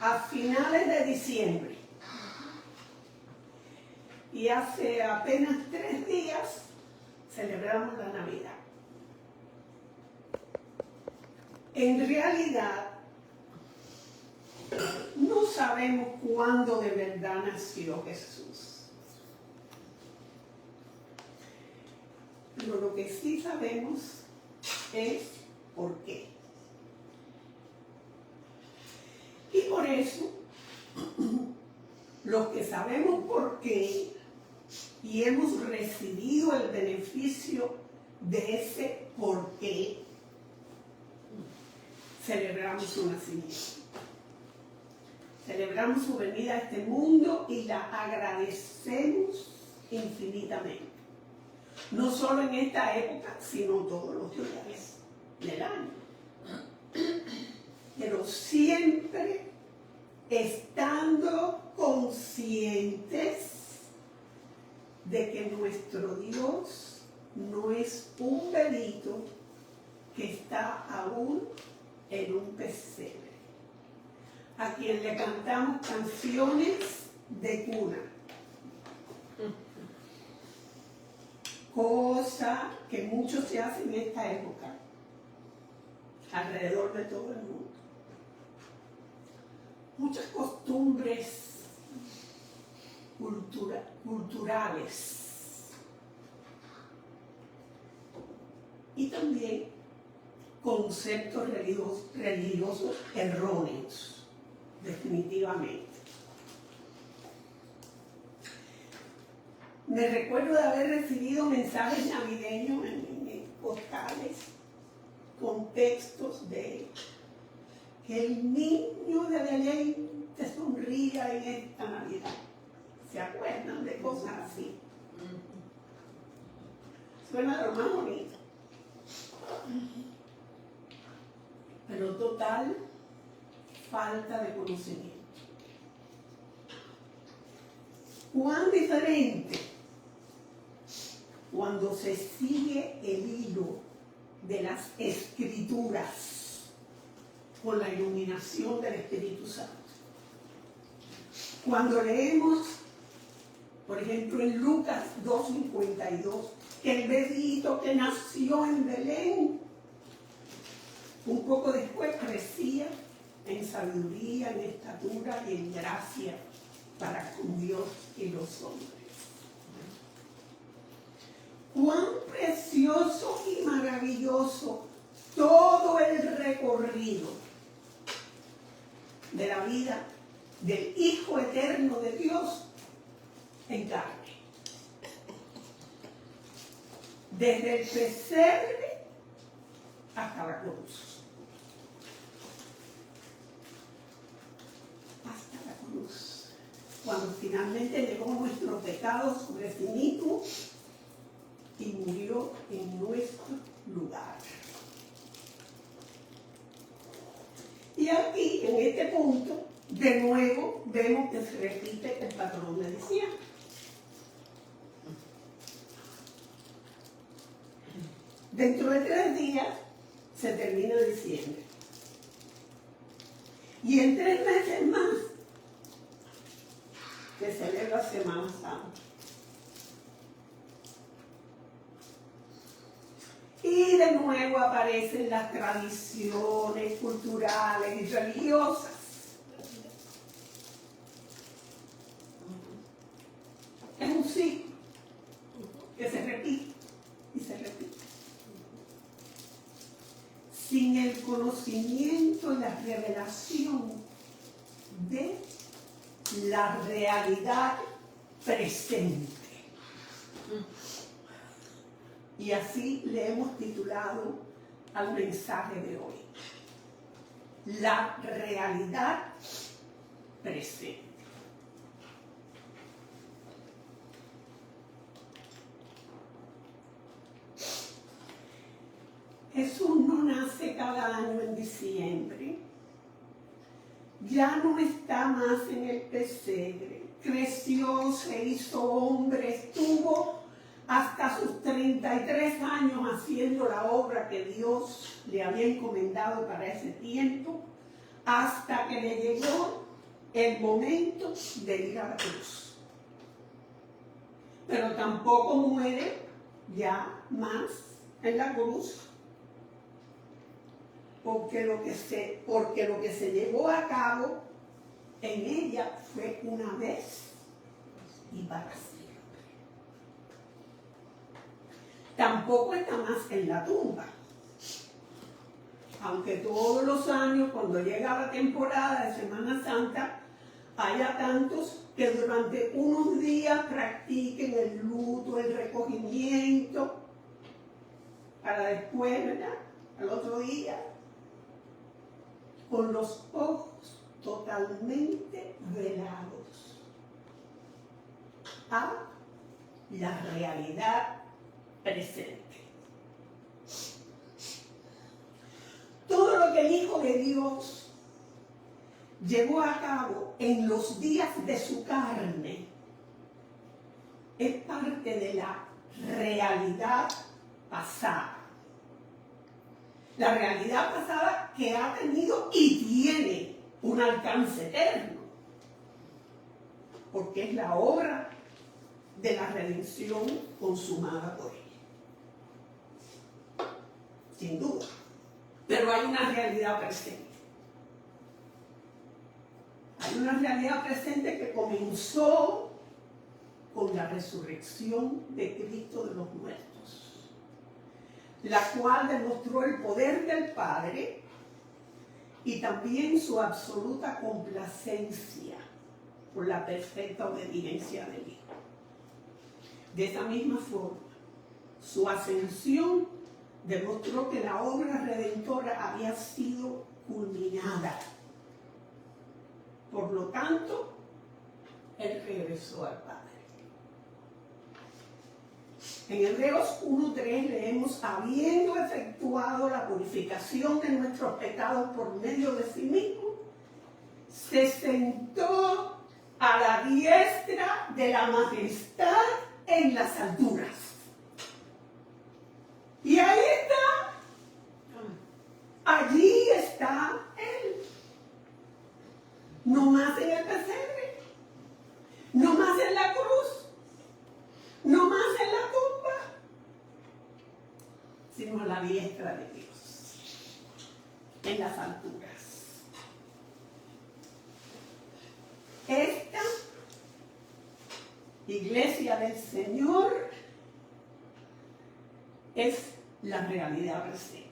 a finales de diciembre. Y hace apenas 3 días celebramos la Navidad. En realidad, no sabemos cuándo de verdad nació Jesús. Pero lo que sí sabemos es por qué. Y por eso, los que sabemos por qué y hemos recibido el beneficio de ese por qué, celebramos su nacimiento. Celebramos su venida a este mundo y la agradecemos infinitamente. No solo en esta época, sino todos los días del año. Pero siempre estando conscientes de que nuestro Dios no es un bebito que está aún en un pesebre, a quien le cantamos canciones de cuna, cosa que mucho se hace en esta época alrededor de todo el mundo. Muchas costumbres culturales y también conceptos religiosos erróneos, definitivamente. Me recuerdo de haber recibido mensajes navideños en postales con textos de que el niño de Belén te sonría en esta Navidad. ¿Se acuerdan de cosas así? Suena lo más bonito. Pero total falta de conocimiento. ¿Cuán diferente cuando se sigue el hilo de las Escrituras con la iluminación del Espíritu Santo? Cuando leemos, por ejemplo, en Lucas 2:52, que el bebito que nació en Belén, un poco después crecía en sabiduría, en estatura y en gracia para con Dios y los hombres. Cuán precioso y maravilloso todo el recorrido de la vida del Hijo Eterno de Dios en carne. Desde el pesebre hasta la cruz. Hasta la cruz. Cuando finalmente llevó nuestro pecado sobre sí mismo y murió en nuestro lugar. Y aquí, en este punto, de nuevo vemos que se repite el patrón de diciembre. Dentro de 3 días se termina diciembre. Y en 3 meses más se celebra Semana Santa. Y de nuevo aparecen las tradiciones culturales y religiosas. Es un ciclo que se repite y se repite. Sin el conocimiento y la revelación de la realidad presente. Y así le hemos titulado al mensaje de hoy: la realidad presente. Jesús no nace cada año en diciembre. Ya no está más en el pesebre. Creció, se hizo hombre, estuvo hasta sus 33 años haciendo la obra que Dios le había encomendado para ese tiempo, hasta que le llegó el momento de ir a la cruz. Pero tampoco muere ya más en la cruz, porque lo que se llevó a cabo en ella fue una vez y para siempre. Tampoco está más en la tumba. Aunque todos los años, cuando llega la temporada de Semana Santa, haya tantos que durante unos días practiquen el luto, el recogimiento, para después, ¿verdad?, al otro día, con los ojos totalmente velados a la realidad presente. Todo lo que el Hijo de Dios llevó a cabo en los días de su carne es parte de la realidad pasada. La realidad pasada que ha tenido y tiene un alcance eterno, porque es la obra de la redención consumada por él. Sin duda. Pero hay una realidad presente. Hay una realidad presente que comenzó con la resurrección de Cristo de los muertos, la cual demostró el poder del Padre y también su absoluta complacencia por la perfecta obediencia del Hijo. De esa misma forma, su ascensión demostró que la obra redentora había sido culminada. Por lo tanto, él regresó al Padre. En Hebreos 1:3 leemos: habiendo efectuado la purificación de nuestros pecados por medio de sí mismo, se sentó a la diestra de la majestad en las alturas. Y ahí está. Allí está él. No más en el pesebre, no más en la cruz, no más en la tumba, sino a la diestra de Dios, en las alturas. Esta iglesia del Señor es la realidad presente.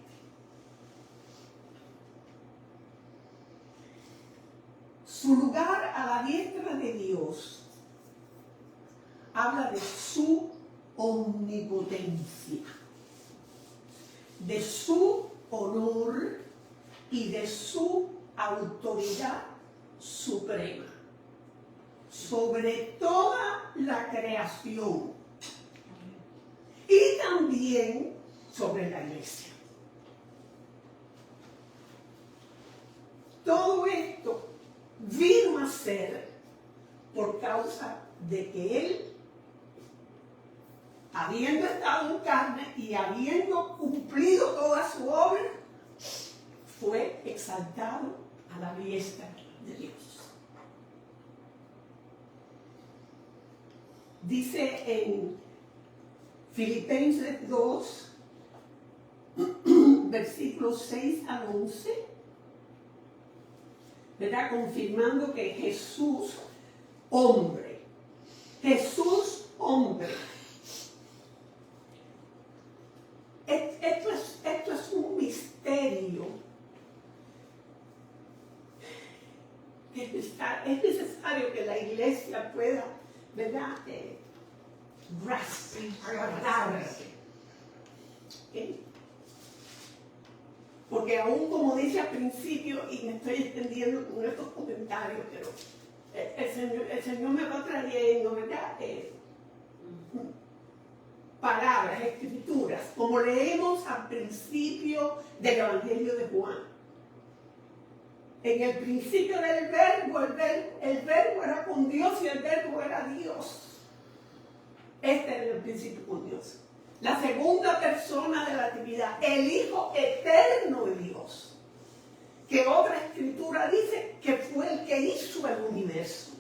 Su lugar a la diestra de Dios habla de su omnipotencia, de su honor y de su autoridad suprema sobre toda la creación y también sobre la iglesia. Todo esto vino a ser por causa de que él, habiendo estado en carne y habiendo cumplido toda su obra, fue exaltado a la diestra de Dios. Dice en Filipenses 2, versículos 6 al 11, ¿verdad?, confirmando que Jesús, hombre, esto es un misterio. Es necesario que la iglesia pueda, ¿verdad?, agarrarse. ¿Okay? Porque aún como dice al principio, y me estoy extendiendo con estos comentarios, pero el Señor me va trayendo, ¿verdad?, palabras, escrituras, como leemos al principio del Evangelio de Juan. En el principio del verbo, el verbo era con Dios y el verbo era Dios. Este era el principio con Dios. La segunda persona de la Trinidad, el Hijo eterno de Dios. Que otra escritura dice que fue el que hizo el universo,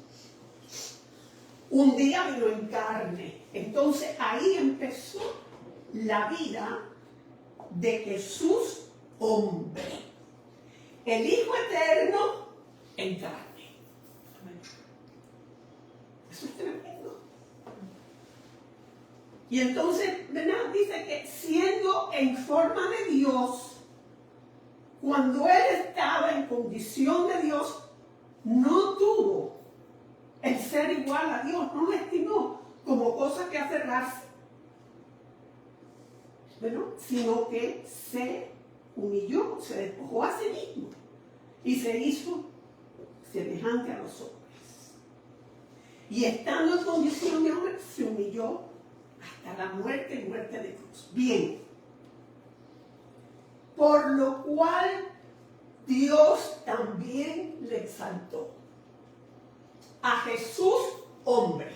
un día vino en carne. Entonces ahí empezó la vida de Jesús hombre, el Hijo eterno en carne. Eso es tremendo. Y entonces, ¿verdad? Dice que siendo en forma de Dios, cuando Él estaba en condición de Dios, no tuvo el ser igual a Dios, no lo estimó como cosa que aferrarse, ¿verdad? Sino que se humilló, se despojó a sí mismo y se hizo semejante a los hombres. Y estando en condición de hombre, se humilló hasta la muerte y muerte de cruz. Bien. Por lo cual Dios también le exaltó a Jesús hombre.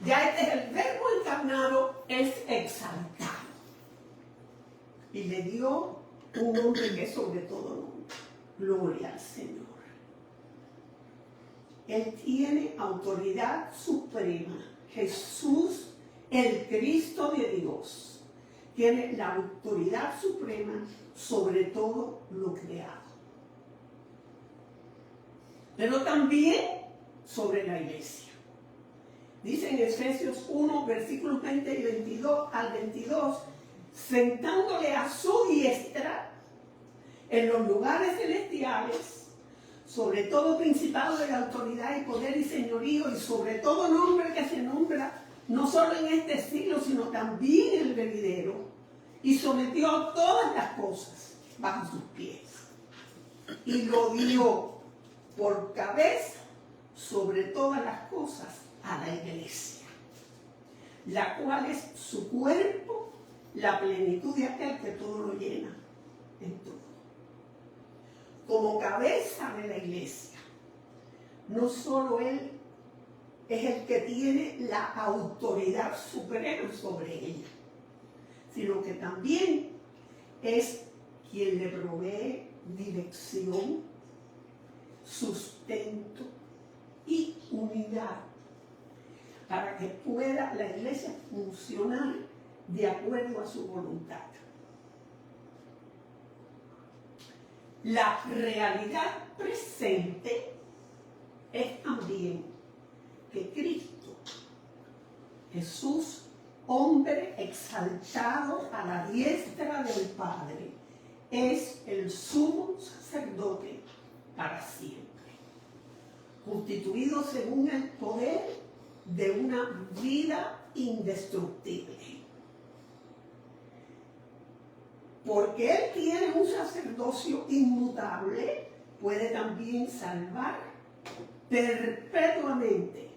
Ya este es el verbo encarnado, es exaltado. Y le dio un nombre que es sobre todo nombre. Gloria al Señor. Él tiene autoridad suprema. Jesús, el Cristo de Dios, tiene la autoridad suprema sobre todo lo creado. Pero también sobre la iglesia. Dice en Efesios 1, versículos 20 y 22 al 22, sentándole a su diestra en los lugares celestiales, sobre todo principado de la autoridad y poder y señorío, y sobre todo nombre que se nombra, no solo en este siglo, sino también en el venidero, y sometió todas las cosas bajo sus pies, y lo dio por cabeza sobre todas las cosas a la iglesia, la cual es su cuerpo, la plenitud de aquel que todo lo llena en todo. Como cabeza de la iglesia, no solo Él es el que tiene la autoridad suprema sobre ella, sino que también es quien le provee dirección, sustento y unidad para que pueda la iglesia funcionar de acuerdo a su voluntad. La realidad presente es también que Cristo, Jesús, hombre exaltado a la diestra del Padre, es el sumo sacerdote para siempre, constituido según el poder de una vida indestructible. Porque Él tiene un sacerdocio inmutable, puede también salvar perpetuamente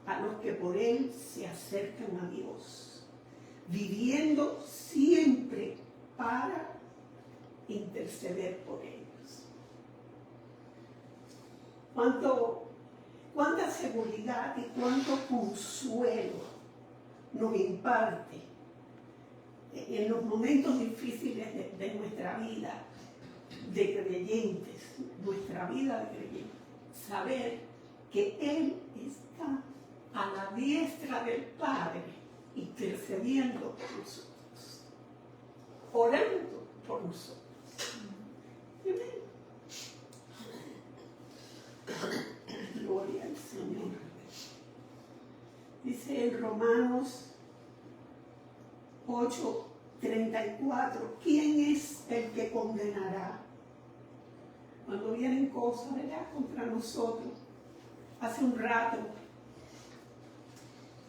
a los que por Él se acercan a Dios, viviendo siempre para interceder por ellos. Cuánta seguridad y cuánto consuelo nos imparte en los momentos difíciles de nuestra vida de creyentes, nuestra vida de creyentes, saber que Él está a la diestra del Padre intercediendo por nosotros, orando por nosotros. Amén. Gloria al Señor. Dice en Romanos 8:34, ¿quién es el que condenará? Cuando vienen cosas, ¿verdad?, contra nosotros. Hace un rato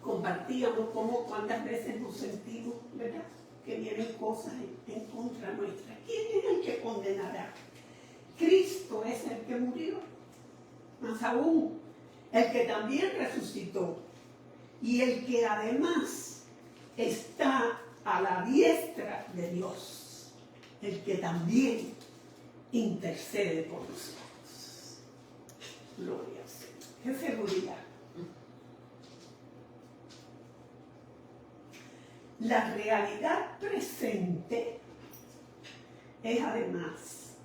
compartíamos cuántas veces nos sentimos, ¿verdad?, que vienen cosas en contra nuestra. ¿Quién es el que condenará? Cristo es el que murió, más aún, el que también resucitó y el que además está a la diestra de Dios, el que también intercede por nosotros. Gloria al Señor. ¡Qué seguridad! La realidad presente es además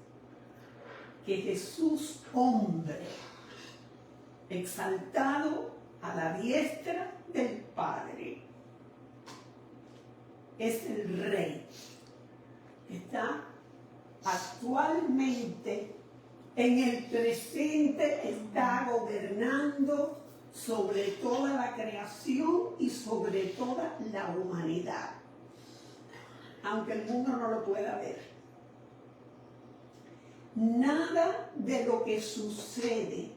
que Jesús, hombre, exaltado a la diestra del Padre, es el Rey que está actualmente en el presente, está gobernando sobre toda la creación y sobre toda la humanidad, aunque el mundo no lo pueda ver. Nada de lo que sucede,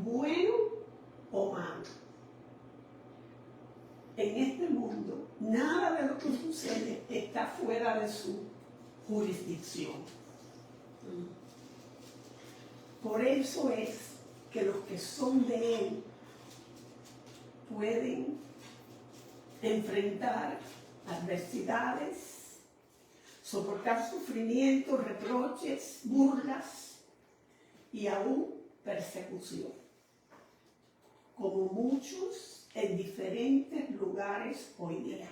bueno o malo, en este mundo, nada de lo que sucede está fuera de su jurisdicción. Por eso es que los que son de Él pueden enfrentar adversidades, soportar sufrimientos, reproches, burlas y aún persecución, como muchos en diferentes lugares hoy día,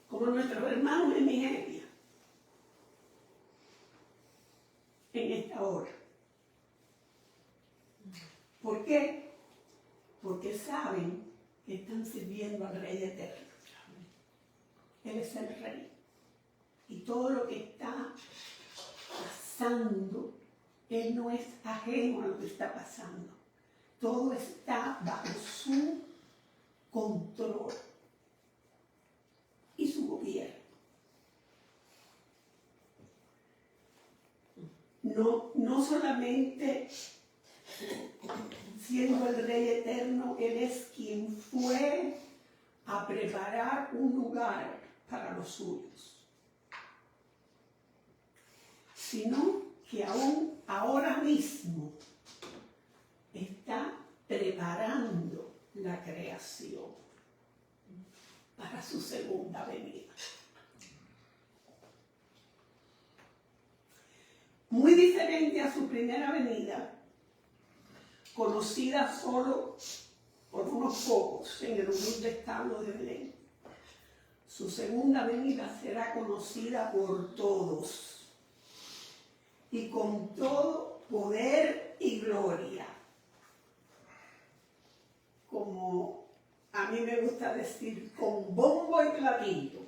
como nuestros hermanos en Nigeria en esta hora. ¿Por qué? Porque saben que están sirviendo al Rey eterno. Él es el Rey. Y todo lo que está pasando, Él no es ajeno a lo que está pasando. Todo está bajo su control y su gobierno. No solamente siendo el Rey eterno, Él es quien fue a preparar un lugar para los suyos, sino que aún ahora mismo está preparando la creación para su segunda venida. Muy diferente a su primera venida, conocida solo por unos pocos en el humilde establo de Belén. Su segunda venida será conocida por todos y con todo poder y gloria. Como a mí me gusta decir, con bombo y platillo.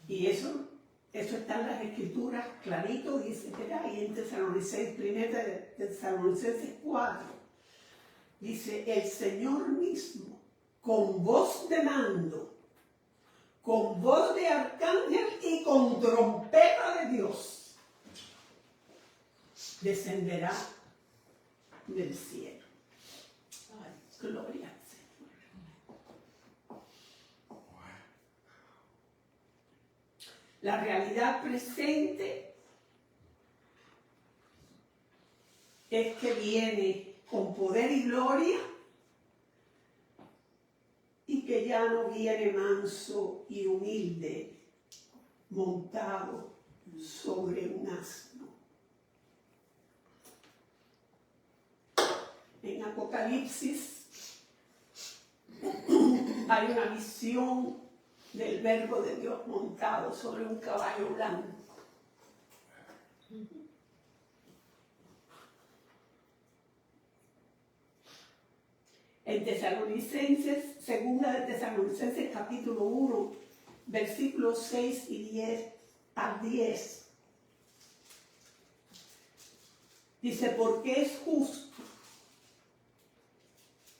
Y eso está en las Escrituras, clarito, dice, ¿verdad? Y en Tesalonicenses 4, dice, el Señor mismo, con voz de mando, con voz de arcángel y con trompeta de Dios, descenderá del cielo. Ay, gloria al Señor. La realidad presente es que viene con poder y gloria y que ya no viene manso y humilde, montado sobre un asno. En Apocalipsis hay una visión del Verbo de Dios montado sobre un caballo blanco. En Tesalonicenses, segunda de Tesalonicenses capítulo 1, versículos 6 y 10 al 10. Dice, porque es justo.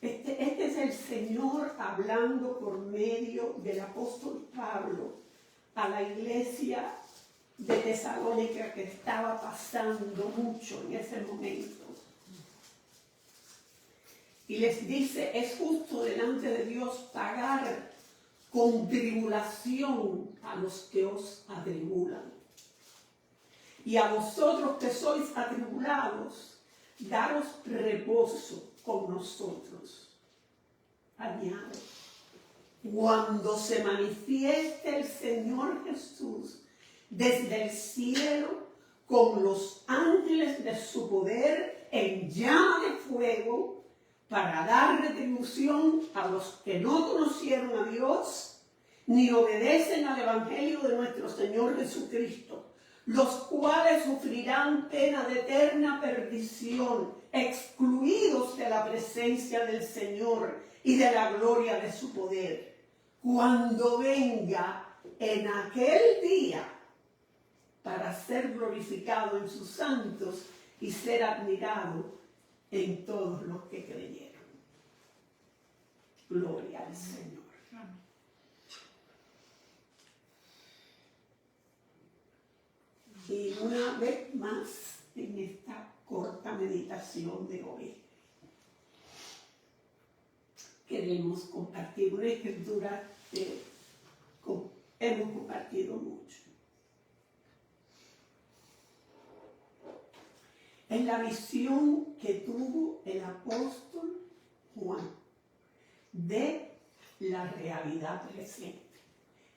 Este es el Señor hablando por medio del apóstol Pablo a la iglesia de Tesalónica que estaba pasando mucho en ese momento. Y les dice, es justo delante de Dios pagar con tribulación a los que os atribulan. Y a vosotros que sois atribulados, daros reposo con nosotros. Añade, cuando se manifieste el Señor Jesús desde el cielo con los ángeles de su poder en llama de fuego, para dar retribución a los que no conocieron a Dios, ni obedecen al Evangelio de nuestro Señor Jesucristo, los cuales sufrirán pena de eterna perdición, excluidos de la presencia del Señor y de la gloria de su poder, cuando venga en aquel día para ser glorificado en sus santos y ser admirado en todos los que creyeron. Gloria al Señor. Y una vez más en esta corta meditación de hoy, queremos compartir una escritura que hemos compartido mucho. Es la visión que tuvo el apóstol Juan de la realidad presente.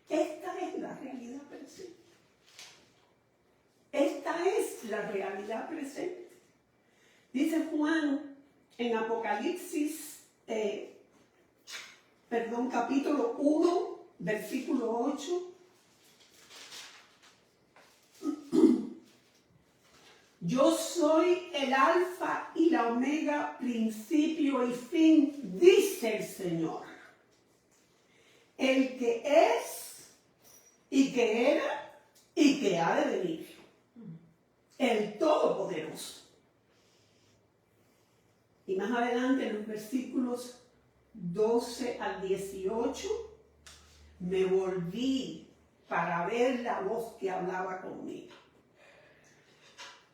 Esta es la realidad presente. Esta es la realidad presente. Dice Juan en Apocalipsis, capítulo 1, versículo 8. Yo soy el alfa y la omega, principio y fin, dice el Señor. El que es y que era y que ha de venir. El Todopoderoso. Y más adelante en los versículos 12 al 18, me volví para ver la voz que hablaba conmigo.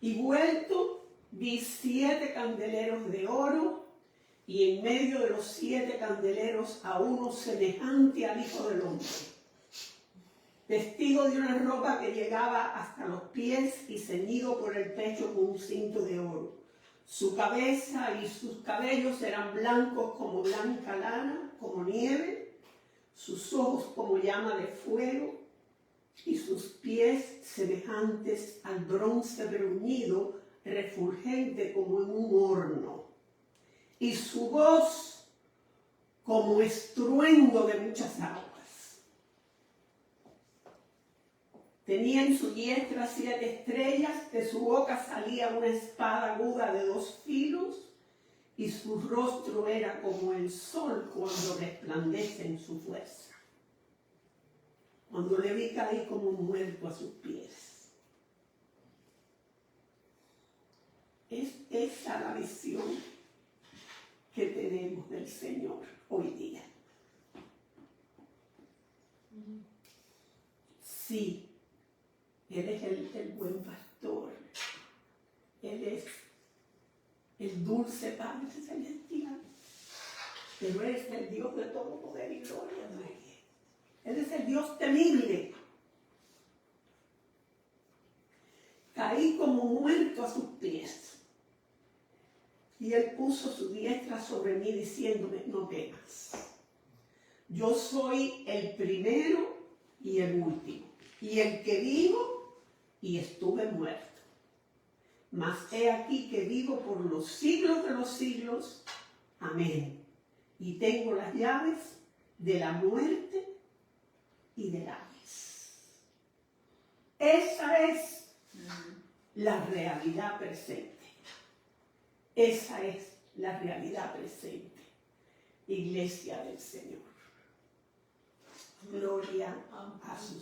Y vuelto, vi 7 candeleros de oro, y en medio de los 7 candeleros a uno semejante al Hijo del Hombre, vestido de una ropa que llegaba hasta los pies y ceñido por el pecho con un cinto de oro. Su cabeza y sus cabellos eran blancos como blanca lana, como nieve, sus ojos como llama de fuego, y sus pies semejantes al bronce bruñido, refulgente como en un horno, y su voz como estruendo de muchas aguas. Tenía en su diestra 7 estrellas, de su boca salía una espada aguda de 2 filos, y su rostro era como el sol cuando resplandece en su fuerza. Cuando le vi, caí como muerto a sus pies. Es esa la visión que tenemos del Señor hoy día. Sí, Él es el buen pastor. Él es el dulce Padre celestial. Pero Él es el Dios de todo poder y gloria también. Él es el Dios temible. Caí como muerto a sus pies. Y Él puso su diestra sobre mí diciéndome, no temas. Yo soy el primero y el último, y el que vivo y estuve muerto. Mas he aquí que vivo por los siglos de los siglos. Amén. Y tengo las llaves de la muerte y del Hades. Esa es la realidad presente. Esa es la realidad presente. Iglesia del Señor. Gloria a su